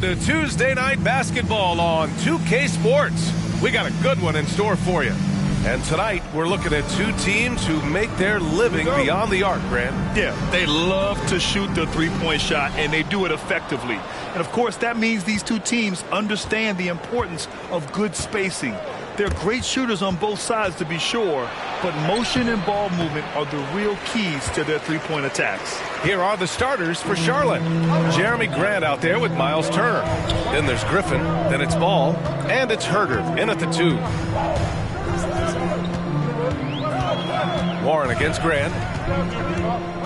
The Tuesday night basketball on 2K Sports. We got a good one in store for you. And tonight, we're looking at two teams who make their living beyond the arc, Grant. Yeah, they love to shoot the three-point shot, and they do it effectively. And, of course, that means these two teams understand the importance of good spacing. They're great shooters on both sides, to be sure, but motion and ball movement are the real keys to their three-point attacks. Here are the starters for Charlotte. Jeremy Grant out there with Miles Turner. Then there's Griffin, then it's Ball, and it's Herder in at the 2. Warren against Grant.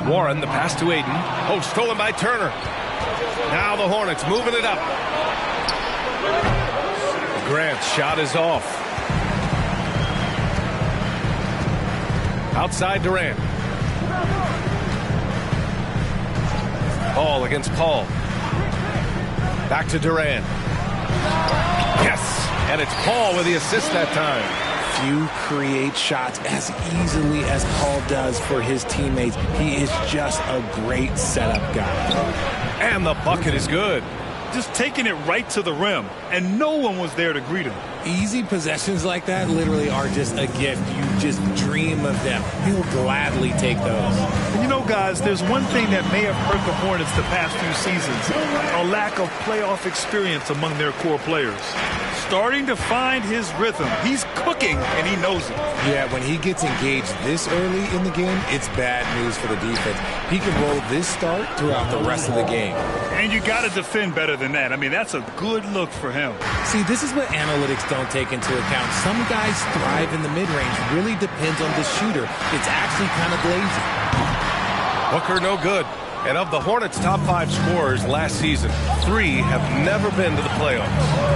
Warren, the pass to Aiden. Oh, stolen by Turner. Now the Hornets moving it up. Grant's shot is off. Outside Durant. Ball against Paul. Back to Durant. Yes, and it's Paul with the assist that time. Few create shots as easily as Paul does for his teammates. He is just a great setup guy. And the bucket is good. Just taking it right to the rim, and no one was there to greet him. Easy possessions like that literally are just a gift. You just dream of them. He'll gladly take those. And you know, guys, there's one thing that may have hurt the Hornets the past few seasons: a lack of playoff experience among their core players. Starting to find his rhythm. He's cooking, and he knows it. Yeah, when he gets engaged this early in the game, it's bad news for the defense. He can roll this start throughout the rest of the game. And you got to defend better than that. I mean, that's a good look for him. See, this is what analytics don't take into account. Some guys thrive in the mid-range. Really depends on the shooter. It's actually kind of lazy. Booker no good. And of the Hornets' top 5 scorers last season, 3 have never been to the playoffs.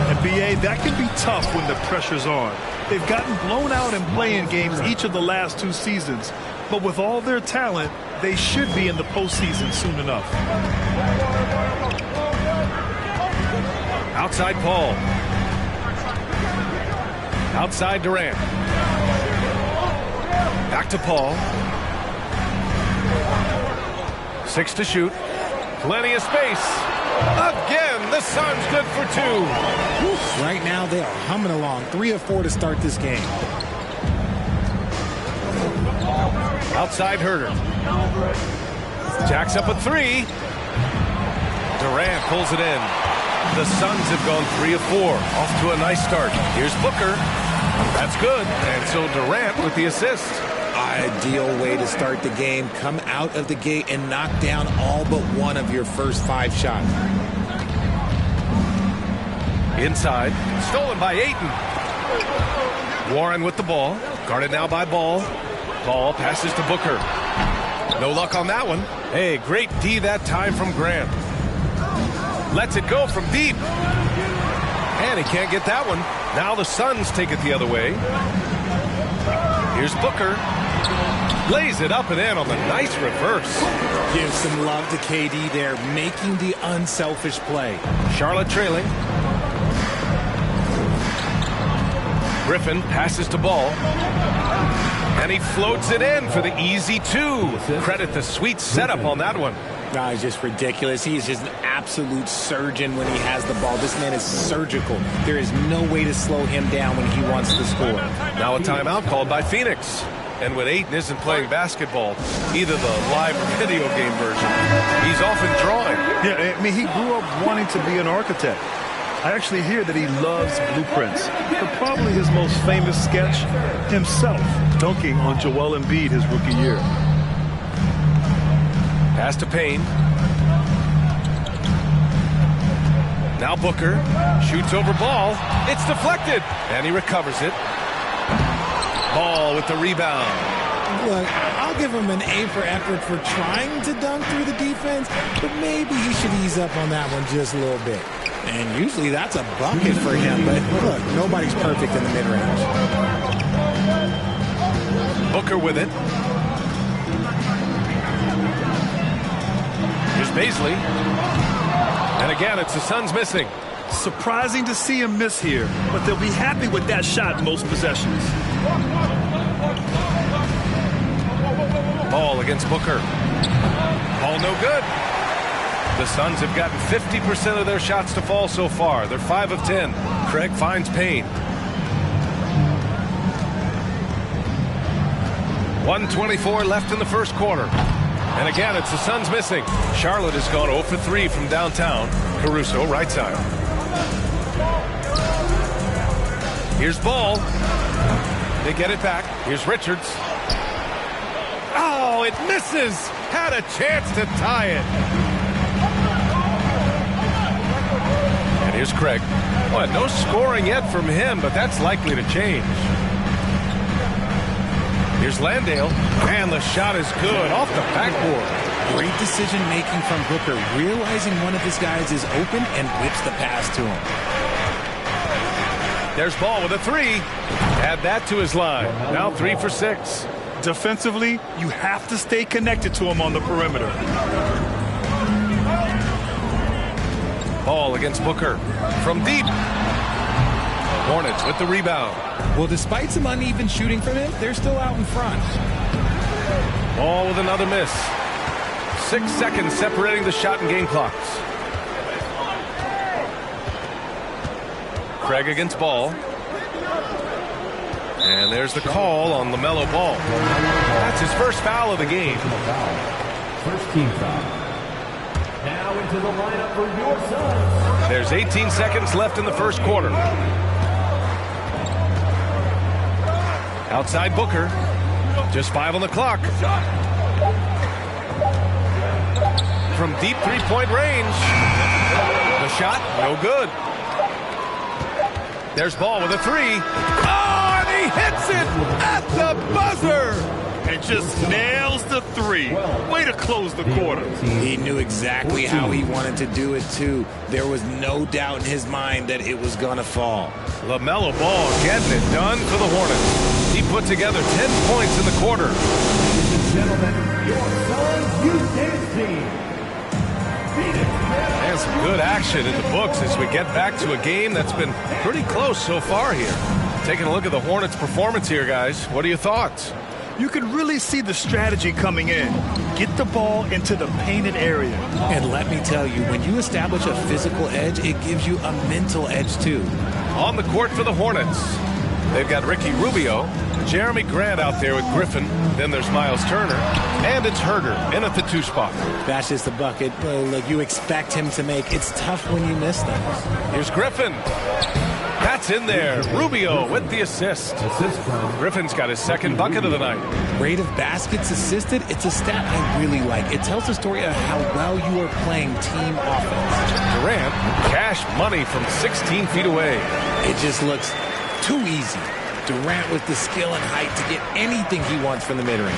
And B.A., that can be tough when the pressure's on. They've gotten blown out in play-in games each of the last 2 seasons. But with all their talent, they should be in the postseason soon enough. Outside Paul. Outside Durant. Back to Paul. 6 to shoot. Plenty of space. Again, the Suns good for 2. Right now, they are humming along. 3 of 4 to start this game. Outside Herder. Jacks up a 3. Durant pulls it in. The Suns have gone 3 of 4. Off to a nice start. Here's Booker. That's good. And so Durant with the assist. Ideal way to start the game. Come out of the gate and knock down all but one of your first 5 shots. Inside. Stolen by Ayton. Warren with the ball. Guarded now by Ball. Ball passes to Booker. No luck on that one. Hey, great D that time from Grant. Lets it go from deep. And he can't get that one. Now the Suns take it the other way. Here's Booker. Lays it up and in on the nice reverse. Give some love to KD there, making the unselfish play. Charlotte trailing. Griffin passes to Ball. And he floats it in for the easy 2. Credit the sweet setup on that one. No, he's just ridiculous. He's just an absolute surgeon when he has the ball. This man is surgical. There is no way to slow him down when he wants to score. Now a timeout called by Phoenix. And when Ayton isn't playing basketball, either the live or video game version, he's often drawing. Yeah, I mean, he grew up wanting to be an architect. I actually hear that he loves blueprints. But probably his most famous sketch, himself dunking on Joel Embiid his rookie year. Pass to Payne. Now Booker shoots over Ball. It's deflected. And he recovers it. Ball with the rebound. Look, I'll give him an A for effort for trying to dunk through the defense, but maybe he should ease up on that one just a little bit. And usually that's a bucket for him, but look, nobody's perfect in the mid-range. Booker with it. Here's Bazley. And again, it's the Suns missing. Surprising to see him miss here, but they'll be happy with that shot most possessions. Ball against Booker. Ball no good. The Suns have gotten 50% of their shots to fall so far. They're 5 of 10. Craig finds Payne. 1:24 left in the first quarter. And again, it's the Suns missing. Charlotte has gone 0 for 3 from downtown. Caruso, right side. Here's Ball. They get it back. Here's Richards. Oh, it misses. Had a chance to tie it. And here's Craig. Well, no scoring yet from him, but that's likely to change. Here's Landale, and the shot is good off the backboard. Great decision-making from Booker, realizing one of his guys is open and whips the pass to him. There's Ball with a 3. Add that to his line. Now 3 for 6. Defensively, you have to stay connected to him on the perimeter. Ball against Booker from deep. Hornets with the rebound. Well, despite some uneven shooting from him, they're still out in front. Ball with another miss. 6 seconds separating the shot and game clocks. Craig against Ball. And there's the call on LaMelo Ball. That's his first foul of the game. First team foul. Now into the lineup for your Suns. There's 18 seconds left in the first quarter. Outside Booker. Just 5 on the clock. From deep three-point range. The shot, no good. There's Ball with a 3. Oh, and he hits it at the buzzer. And just nails the 3. Way to close the quarter. He knew exactly how he wanted to do it, too. There was no doubt in his mind that it was going to fall. LaMelo Ball getting it done for the Hornets. He put together 10 points in the quarter. Ladies and gentlemen, your Suns Youth team. And some good action in the books as we get back to a game that's been pretty close so far here. Taking a look at the Hornets' performance here, guys. What are your thoughts? You can really see the strategy coming in. Get the ball into the painted area. And let me tell you, when you establish a physical edge, it gives you a mental edge, too. On the court for the Hornets, they've got Ricky Rubio, Jeremy Grant out there with Griffin. Then there's Miles Turner, and it's Herder in at the 2 spot. That's just the bucket like you expect him to make. It's tough when you miss them. Here's Griffin. That's in there. Rubio with the assist. Griffin's got his second bucket of the night. Rate of baskets assisted, it's a stat I really like. It tells the story of how well you are playing team offense. Durant, cash money from 16 feet away. It just looks too easy. Durant with the skill and height to get anything he wants from the mid-range.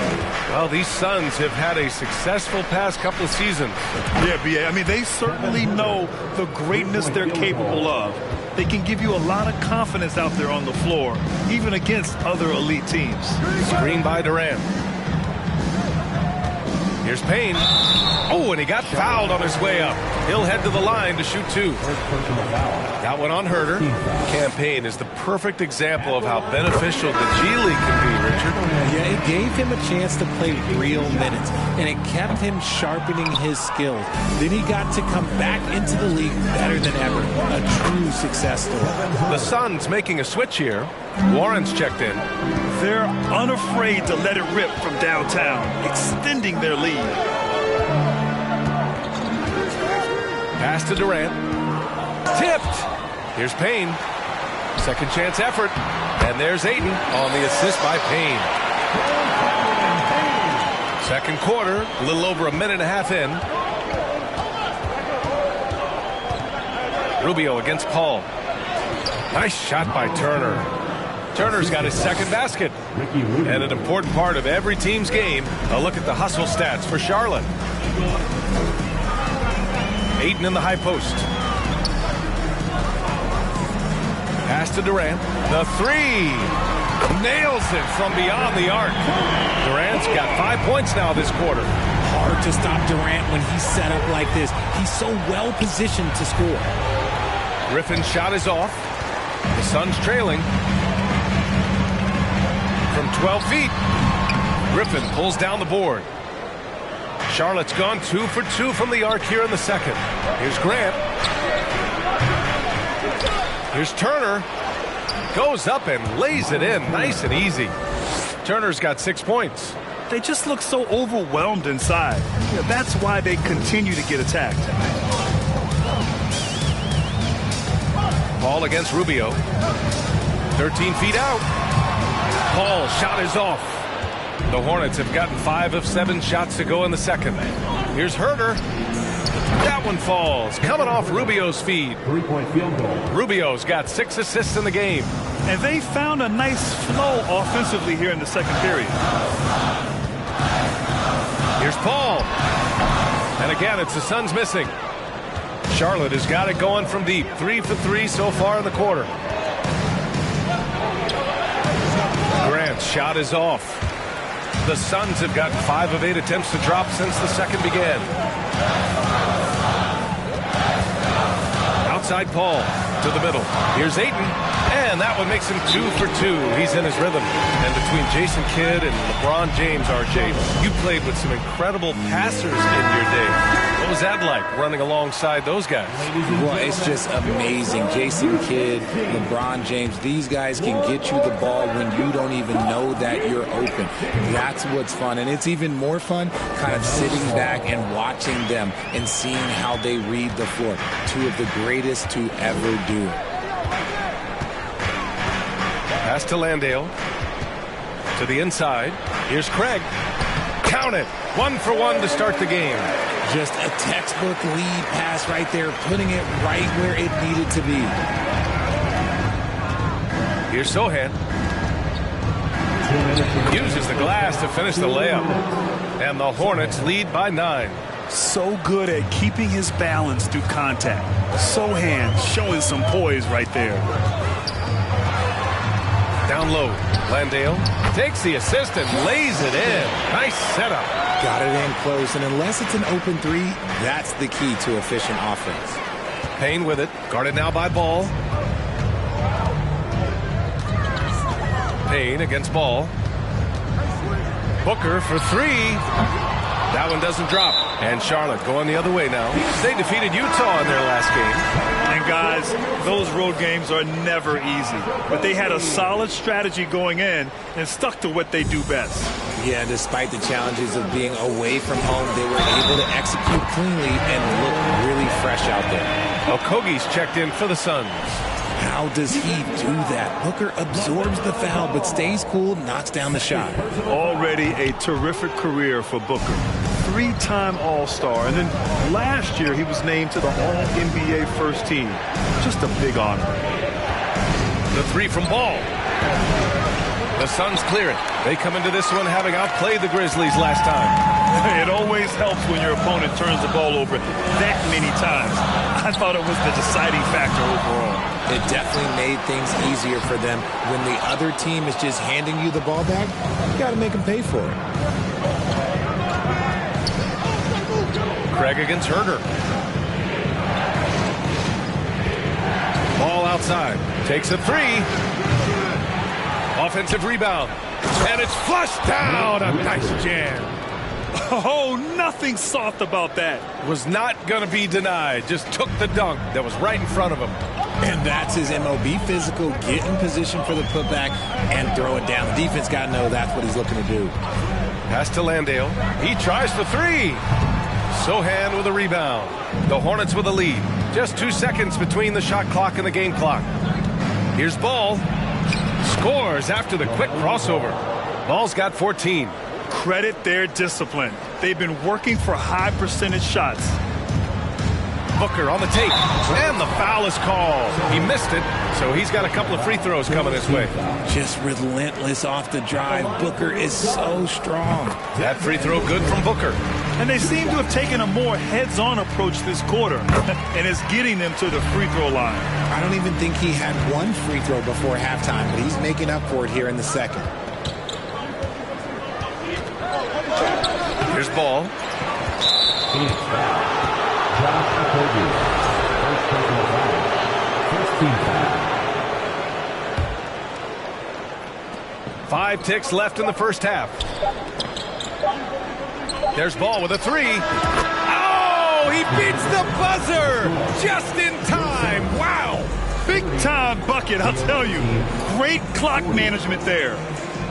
Well, these Suns have had a successful past couple of seasons. Yeah, B.A. I mean, they certainly know the greatness they're capable of. They can give you a lot of confidence out there on the floor, even against other elite teams. Screen by Durant. Here's Payne. Oh, and he got fouled on his way up. He'll head to the line to shoot 2. That one on Herder. Campaign is the perfect example of how beneficial the G League can be, Richard. Yeah, it gave him a chance to play real minutes, and it kept him sharpening his skills. Then he got to come back into the league better than ever. A true success story. The Suns making a switch here. Warren's checked in. They're unafraid to let it rip from downtown, extending their lead. Pass to Durant. Tipped. Here's Payne. Second chance effort. And there's Ayton on the assist by Payne. Second quarter, a little over a minute and a half in. Rubio against Paul. Nice shot by Turner. Turner's got his second basket. And an important part of every team's game, a look at the hustle stats for Charlotte. Ayton in the high post. Pass to Durant. The 3. Nails it from beyond the arc. Durant's got 5 points now this quarter. Hard to stop Durant when he's set up like this. He's so well positioned to score. Griffin's shot is off. The Suns trailing. From 12 feet. Griffin pulls down the board. Charlotte's gone 2 for 2 from the arc here in the second. Here's Grant. Here's Turner. Goes up and lays it in nice and easy. Turner's got 6 points. They just look so overwhelmed inside. That's why they continue to get attacked. Paul against Rubio. 13 feet out. Paul's shot is off. The Hornets have gotten 5 of 7 shots to go in the second. Here's Herter. That one falls. Coming off Rubio's feed. 3-point field goal. Rubio's got 6 assists in the game. And they found a nice flow offensively here in the second period. Here's Paul. And again, it's the Suns missing. Charlotte has got it going from deep. 3 for 3 so far in the quarter. Grant's shot is off. The Suns have gotten 5 of 8 attempts to drop since the second began. Outside Paul to the middle. Here's Ayton. And that one makes him 2 for 2. He's in his rhythm. And between Jason Kidd and LeBron James, RJ, you played with some incredible passers in your day. What was that like, running alongside those guys? Well, it's just amazing. Jason Kidd, LeBron James, these guys can get you the ball when you don't even know that you're open. That's what's fun. And it's even more fun kind of sitting back and watching them and seeing how they read the floor. 2 of the greatest to ever do it. Pass to Landale. To the inside. Here's Craig. Count it. 1 for 1 to start the game. Just a textbook lead pass right there, putting it right where it needed to be. Here's Sohan. Uses the glass to finish the layup. And the Hornets lead by 9. So good at keeping his balance through contact. Sohan showing some poise right there. Down low. Landale takes the assist and lays it in. Nice setup. Got it in close, and unless it's an open 3, that's the key to efficient offense. Payne with it. Guarded now by Ball. Payne against Ball. Booker for 3. That one doesn't drop. And Charlotte going the other way now. They defeated Utah in their last game. And guys, those road games are never easy. But they had a solid strategy going in and stuck to what they do best. Yeah, despite the challenges of being away from home, they were able to execute cleanly and look really fresh out there. Okogie's checked in for the Suns. How does he do that? Booker absorbs the foul but stays cool, knocks down the shot. Already a terrific career for Booker. 3-time All-Star, and then last year he was named to the All-NBA first team. Just a big honor. The 3 from Ball. The Suns clear it. They come into this one having outplayed the Grizzlies last time. It always helps when your opponent turns the ball over that many times. I thought it was the deciding factor overall. It definitely made things easier for them. When the other team is just handing you the ball back, you got to make them pay for it. Craig against Herter. Ball outside. Takes a 3. Offensive rebound. And it's flushed down. A nice jam. Oh, nothing soft about that. Was not going to be denied. Just took the dunk that was right in front of him. And that's his MO. Be physical, get in position for the putback, and throw it down. The defense got to know that's what he's looking to do. Pass to Landale. He tries for 3. Sohan with a rebound. The Hornets with a lead. Just 2 seconds between the shot clock and the game clock. Here's Ball. Scores after the quick crossover. Ball's got 14. Credit their discipline. They've been working for high percentage shots. Booker on the tape. And the foul is called. He missed it, so he's got a couple of free throws coming his way. Just relentless off the drive. Booker is so strong. That free throw good from Booker. And they seem to have taken a more heads-on approach this quarter. And it's getting them to the free throw line. I don't even think he had one free throw before halftime, but he's making up for it here in the second. Here's Ball. Phoenix foul. Josh Okogie. First personal foul. First team foul. 5 ticks left in the first half. There's Ball with a three. Oh, he beats the buzzer just in time. Wow. Big time bucket, I'll tell you. Great clock management there.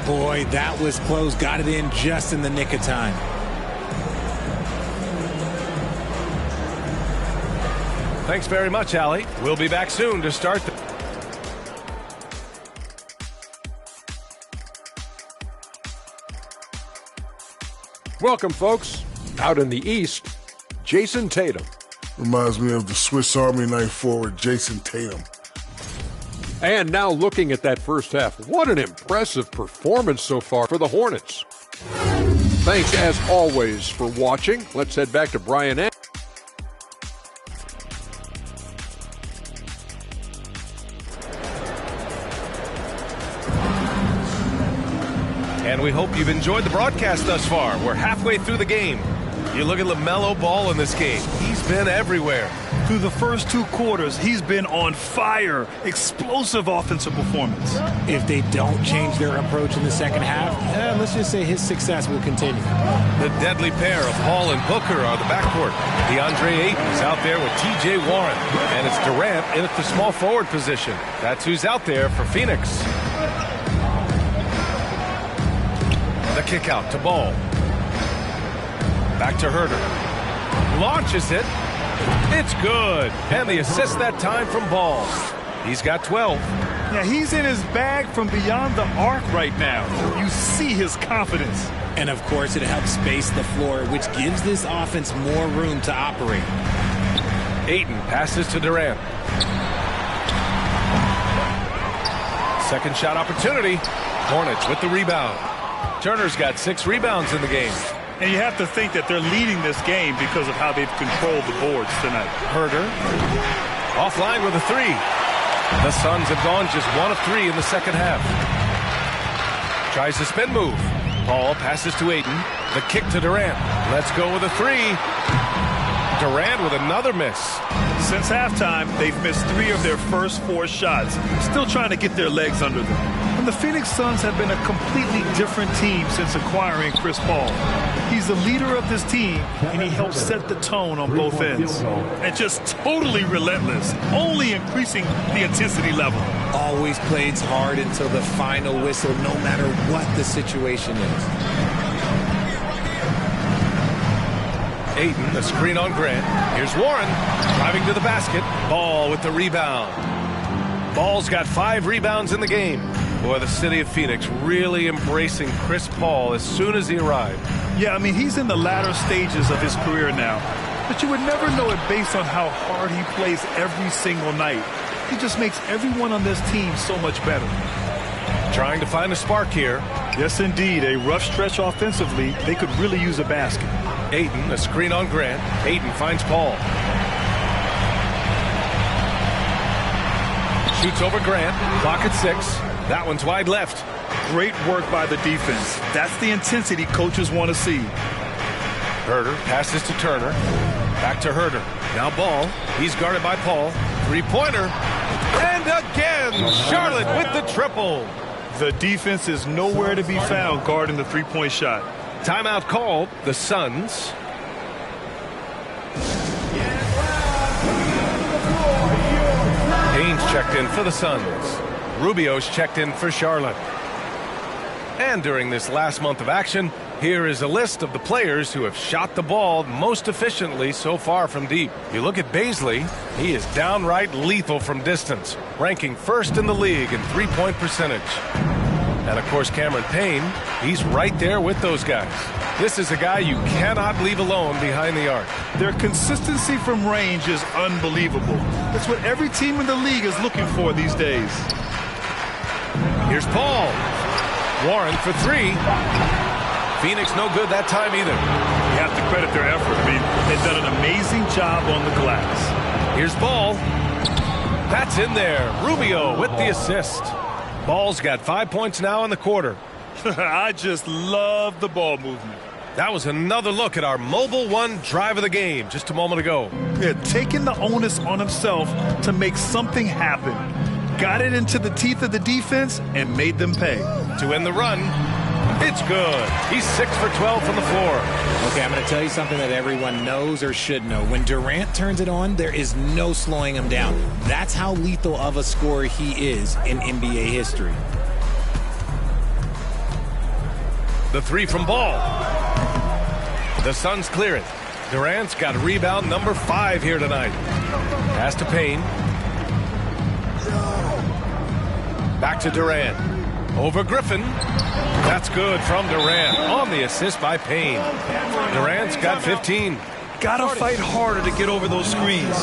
Boy, that was close. Got it in just in the nick of time. Thanks very much, Allie. We'll be back soon to start the... Welcome, folks. Out in the East, Jason Tatum. Reminds me of the Swiss Army knife forward, Jason Tatum. And now looking at that first half, what an impressive performance so far for the Hornets. Thanks, as always, for watching. Let's head back to Brian. And we hope you've enjoyed the broadcast thus far. We're halfway through the game. You look at LaMelo Ball in this game. He's been everywhere. Through the first 2 quarters, he's been on fire. Explosive offensive performance. If they don't change their approach in the second half, let's just say his success will continue. The deadly pair of Hall and Booker are the backcourt. DeAndre Ayton is out there with T.J. Warren. And it's Durant in at the small forward position. That's who's out there for Phoenix. The kick out to Ball. Back to Herter. Launches it. It's good. And the assist that time from Ball. He's got 12. Yeah, he's in his bag from beyond the arc right now. You see his confidence. And, of course, it helps space the floor, which gives this offense more room to operate. Ayton passes to Durant. Second shot opportunity. Hornets with the rebound. Turner's got 6 rebounds in the game. And you have to think that they're leading this game because of how they've controlled the boards tonight. Herter offline with a 3. The Suns have gone just 1 of 3 in the second half. Tries the spin move. Ball passes to Ayton. The kick to Durant. Let's go with a 3. Durant with another miss. Since halftime, they've missed 3 of their first 4 shots. Still trying to get their legs under them. And the Phoenix Suns have been a completely different team since acquiring Chris Paul. He's the leader of this team, and he helps set the tone on both ends. And just totally relentless, only increasing the intensity level. Always plays hard until the final whistle, no matter what the situation is. Ayton, the screen on Grant. Here's Warren, driving to the basket. Ball with the rebound. Ball's got 5 rebounds in the game. Boy, the city of Phoenix really embracing Chris Paul as soon as he arrived. Yeah, I mean, he's in the latter stages of his career now. But you would never know it based on how hard he plays every single night. He just makes everyone on this team so much better. Trying to find a spark here. Yes, indeed. A rough stretch offensively. They could really use a basket. Ayton, a screen on Grant. Ayton finds Paul. Shoots over Grant. Clock at 6. That one's wide left. Great work by the defense. That's the intensity coaches want to see. Herter passes to Turner. Back to Herter. Now Ball. He's guarded by Paul. 3-pointer. And again, Charlotte with the triple. The defense is nowhere to be found guarding the 3-point shot. Timeout called. The Suns. Haynes checked in for the Suns. Rubio's checked in for Charlotte. And during this last month of action, here is a list of the players who have shot the ball most efficiently so far from deep. You look at Bazley, he is downright lethal from distance, ranking first in the league in 3-point percentage. And of course, Cameron Payne, he's right there with those guys. This is a guy you cannot leave alone behind the arc. Their consistency from range is unbelievable. That's what every team in the league is looking for these days. Here's Paul. Warren for 3. Phoenix no good that time either. You have to credit their effort. I mean, they've done an amazing job on the glass. Here's Ball. That's in there. Rubio with the assist. Ball's got 5 points now in the quarter. I just love the ball movement. That was another look at our Mobile One drive of the game just a moment ago. Yeah, taking the onus on himself to make something happen. Got it into the teeth of the defense and made them pay. To end the run, It's good. He's 6 for 12 from the floor. Okay, I'm going to tell you something that everyone knows or should know. When Durant turns it on, there is no slowing him down. That's how lethal of a scorer he is in NBA history. The three from Ball. The Suns clear it. Durant's got rebound number 5 here tonight. Pass to Payne. Back to Durant. Over Griffin. That's good from Durant on the assist by Payne. Durant's got 15. Gotta fight harder to get over those screens.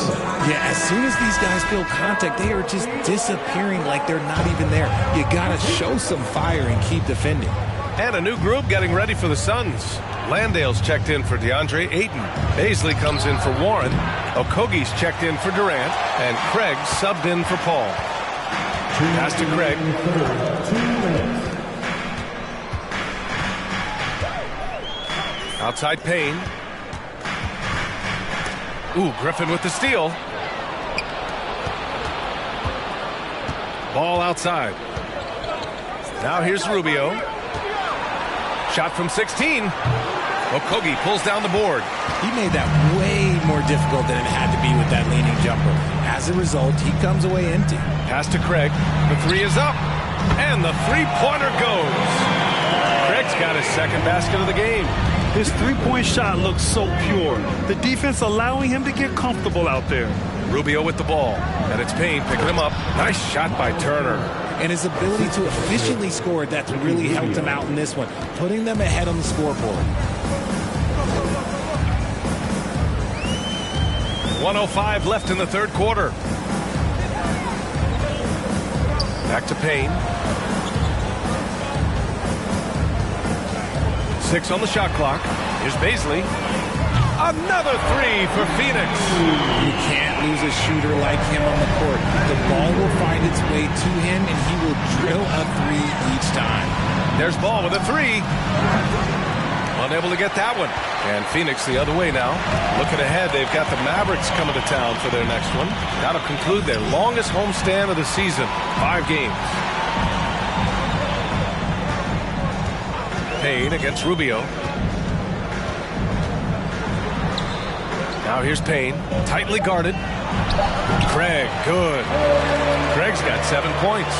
Yeah, as soon as these guys feel contact, they are just disappearing like they're not even there. You gotta show some fire and keep defending. And a new group getting ready for the Suns. Landale's checked in for DeAndre Ayton. Baisley comes in for Warren. Okogie's checked in for Durant. And Craig subbed in for Paul. Pass to Craig. Outside Payne. Ooh, Griffin with the steal. Ball outside. Now here's Rubio. Shot from 16. Okogie pulls down the board. He made that way more difficult than it had to be with that leaning jumper. As a result, he comes away empty. Pass to Craig. The three is up. And the three-pointer goes. Craig's got his second basket of the game. His three-point shot looks so pure. The defense allowing him to get comfortable out there. Rubio with the ball. And it's Payne picking him up. Nice shot by Turner. And his ability to efficiently score, that's really helped him out in this one, putting them ahead on the scoreboard. 1:05 left in the third quarter. Back to Payne. 6 on the shot clock. Here's Baisley. Another three for Phoenix. You can't lose a shooter like him on the court. The ball will find its way to him, and he will drill a three each time. There's Ball with a three. Unable to get that one. And Phoenix the other way now. Looking ahead, they've got the Mavericks coming to town for their next one. That'll conclude their longest homestand of the season. 5 games. Payne against Rubio. Now here's Payne, tightly guarded. Craig, good. Craig's got 7 points.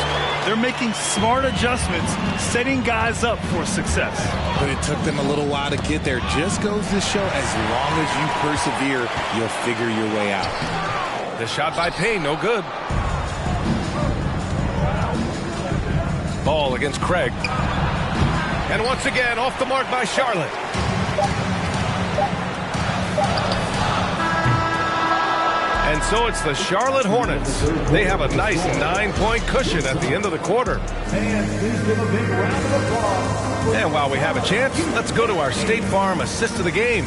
They're making smart adjustments, setting guys up for success. But it took them a little while to get there. Just goes to show, as long as you persevere, you'll figure your way out. The shot by Payne, no good. Ball against Craig. And once again, off the mark by Charlotte. And so it's the Charlotte Hornets. They have a nice 9-point cushion at the end of the quarter. And while we have a chance, let's go to our State Farm assist of the game.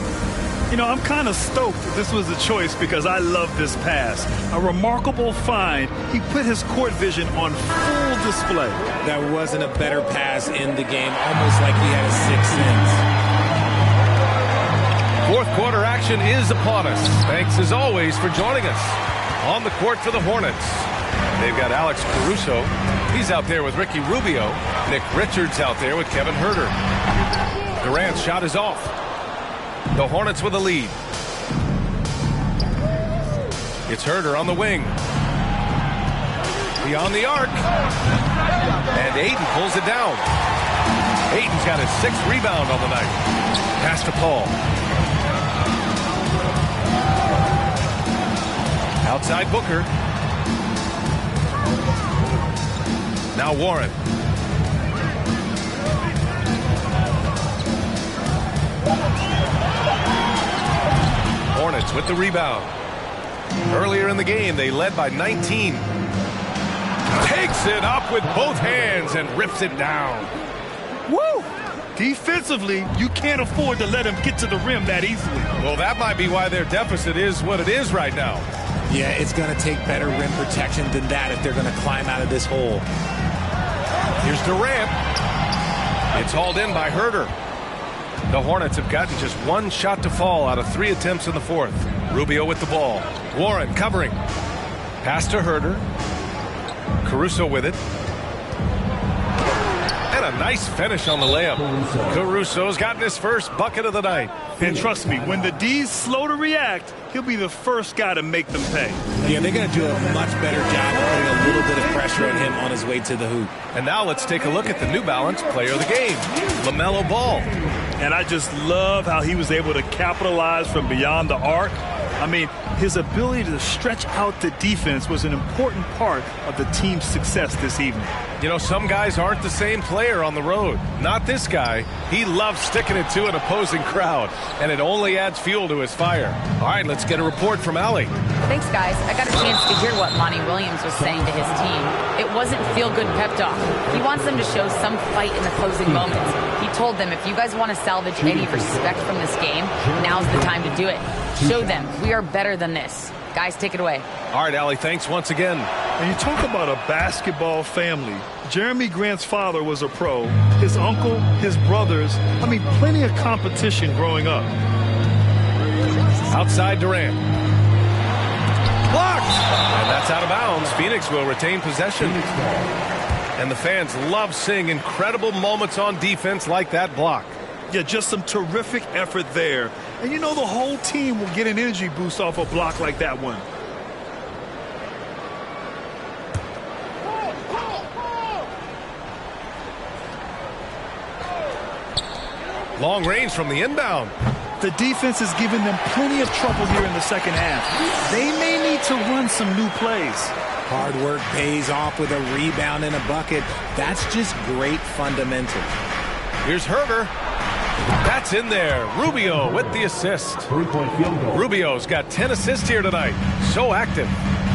You know, I'm kind of stoked that this was a choice because I love this pass. A remarkable find. He put his court vision on full display. That wasn't a better pass in the game, almost like he had a sixth sense. Fourth quarter action is upon us. Thanks as always for joining us. On the court for the Hornets, they've got Alex Caruso. He's out there with Ricky Rubio. Nick Richards out there with Kevin Huerter. Durant's shot is off. The Hornets with a lead. It's Huerter on the wing. Beyond the arc. And Ayton pulls it down. Ayton's got his 6th rebound on the night. Pass to Paul. Outside Booker. Now Warren. Hornets with the rebound. Earlier in the game, they led by 19. Takes it up with both hands and rips it down. Woo! Defensively, you can't afford to let him get to the rim that easily. Well, that might be why their deficit is what it is right now. Yeah, it's going to take better rim protection than that if they're going to climb out of this hole. Here's Durant. It's hauled in by Huerter. The Hornets have gotten just 1 shot to fall out of 3 attempts in the fourth. Rubio with the ball. Warren covering. Pass to Huerter. Caruso with it. And a nice finish on the layup. Caruso's gotten his first bucket of the night. And trust me, when the D's slow to react, he'll be the first guy to make them pay. Yeah, they're going to do a much better job of putting a little bit of pressure on him on his way to the hoop. And now let's take a look at the New Balance player of the game, LaMelo Ball. And I just love how he was able to capitalize from beyond the arc. I mean, his ability to stretch out the defense was an important part of the team's success this evening. You know, some guys aren't the same player on the road. Not this guy. He loves sticking it to an opposing crowd, and it only adds fuel to his fire. All right, let's get a report from Allie. Thanks, guys. I got a chance to hear what Monty Williams was saying to his team. It wasn't feel-good pep talk. He wants them to show some fight in the closing moments. He told them, if you guys want to salvage any respect from this game, now's the time to do it. Show them we are better than this. Guys, take it away. All right, Allie, thanks once again. And you talk about a basketball family. Jeremy Grant's father was a pro. His uncle, his brothers. I mean, plenty of competition growing up. Outside Durant. Blocked! And that's out of bounds. Phoenix will retain possession. And the fans love seeing incredible moments on defense like that block. Yeah, just some terrific effort there. And you know the whole team will get an energy boost off a block like that one. Long range from the inbound. The defense is giving them plenty of trouble here in the second half. They may need to run some new plays. Hard work pays off with a rebound and a bucket. That's just great fundamentals. Here's Herder. That's in there. Rubio with the assist. Three-point field goal. Rubio's got 10 assists here tonight. So active.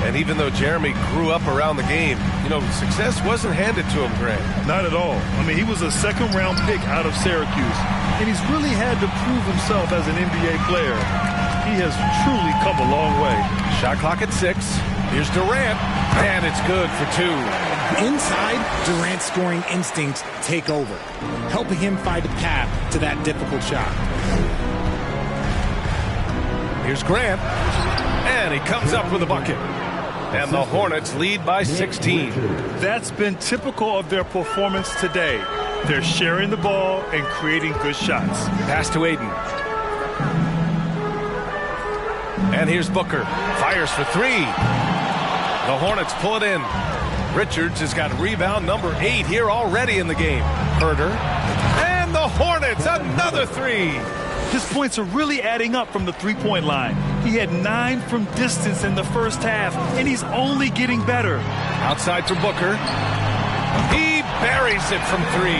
And even though Jeremy grew up around the game, you know, success wasn't handed to him, Grant. Not at all. I mean, he was a second-round pick out of Syracuse. And he's really had to prove himself as an NBA player. He has truly come a long way. Shot clock at 6. Here's Durant. And it's good for 2. Inside, Durant's scoring instincts take over, helping him find a path to that difficult shot. Here's Grant. And he comes up with a bucket. And the Hornets lead by 16. That's been typical of their performance today. They're sharing the ball and creating good shots. Pass to Aiden. And here's Booker. Fires for 3. The Hornets pull it in. Richards has got rebound number 8 here already in the game. Herder. And the Hornets, another 3. His points are really adding up from the three-point line. He had 9 from distance in the first half, and he's only getting better. Outside for Booker. He buries it from 3.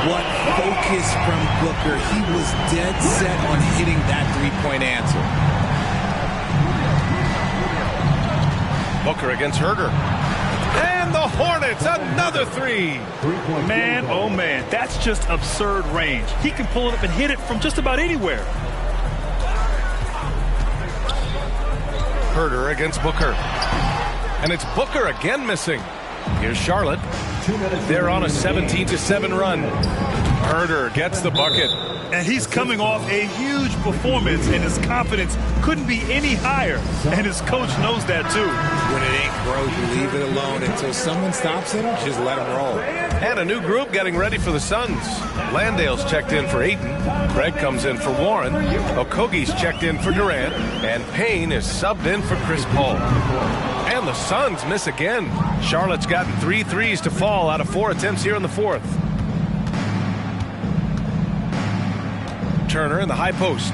What focus from Booker. He was dead set on hitting that three-point answer. Booker against Herder. And the Hornets, another 3. Man, oh man, that's just absurd range. He can pull it up and hit it from just about anywhere. Herder against Booker. And it's Booker again missing. Here's Charlotte. They're on a 17-7 run. Herder gets the bucket. And he's coming off a huge performance, and his confidence couldn't be any higher. And his coach knows that, too. When it ain't broke, you leave it alone until someone stops him, just let him roll. And a new group getting ready for the Suns. Landale's checked in for Ayton. Craig comes in for Warren. Okogie's checked in for Durant. And Payne is subbed in for Chris Paul. And the Suns miss again. Charlotte's gotten 3 threes to fall out of 4 attempts here in the fourth. Turner in the high post.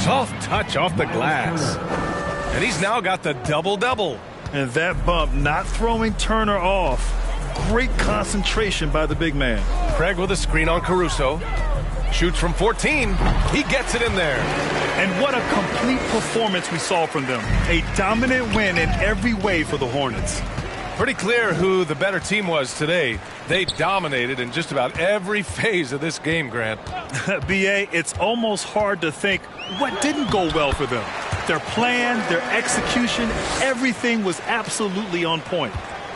Soft touch off the glass. And he's now got the double-double. And that bump not throwing Turner off. Great concentration by the big man. Craig with a screen on Caruso. Shoots from 14. He gets it in there. And what a complete performance we saw from them. A dominant win in every way for the Hornets. Pretty clear who the better team was today. They dominated in just about every phase of this game, Grant. B.A., it's almost hard to think what didn't go well for them. Their plan, their execution, everything was absolutely on point.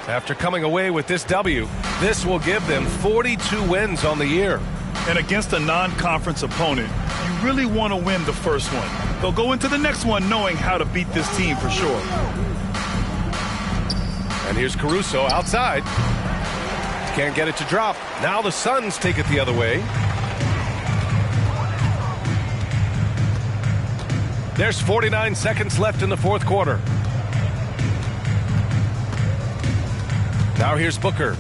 After coming away with this W, this will give them 42 wins on the year. And against a non-conference opponent, you really want to win the first one. They'll go into the next one knowing how to beat this team for sure. And here's Caruso outside. Can't get it to drop. Now the Suns take it the other way. There's 49 seconds left in the fourth quarter. Now here's Booker.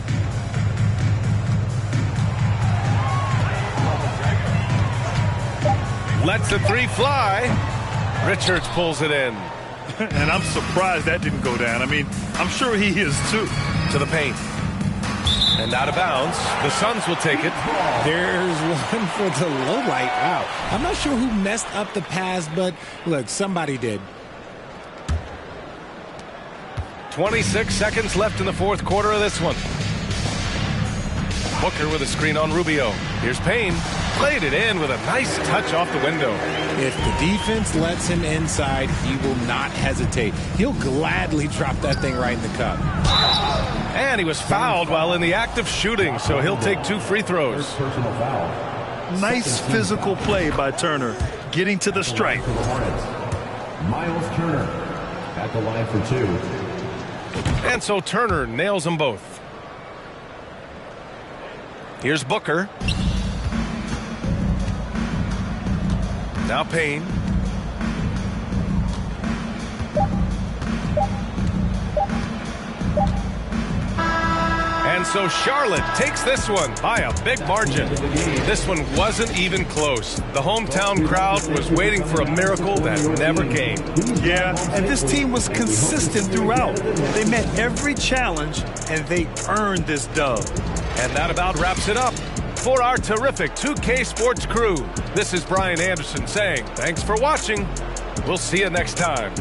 Lets the three fly. Richards pulls it in. And I'm surprised that didn't go down. I mean, I'm sure he is too. To the paint. And out of bounds. The Suns will take it. There's one for the low light. Wow. I'm not sure who messed up the pass, but look, somebody did. 26 seconds left in the fourth quarter of this one. Booker with a screen on Rubio. Here's Payne. Played it in with a nice touch off the window. If the defense lets him inside, he will not hesitate. He'll gladly drop that thing right in the cup. And he was fouled while in the act of shooting, so he'll take 2 free throws. Personal foul. Nice physical play by Turner, getting to the stripe. Miles Turner at the line for 2. And so Turner nails them both. Here's Booker. Now Payne. And so Charlotte takes this one by a big margin. This one wasn't even close. The hometown crowd was waiting for a miracle that never came. Yeah, and this team was consistent throughout. They met every challenge, and they earned this dub. And that about wraps it up. For our terrific 2K Sports crew, this is Brian Anderson saying thanks for watching. We'll see you next time.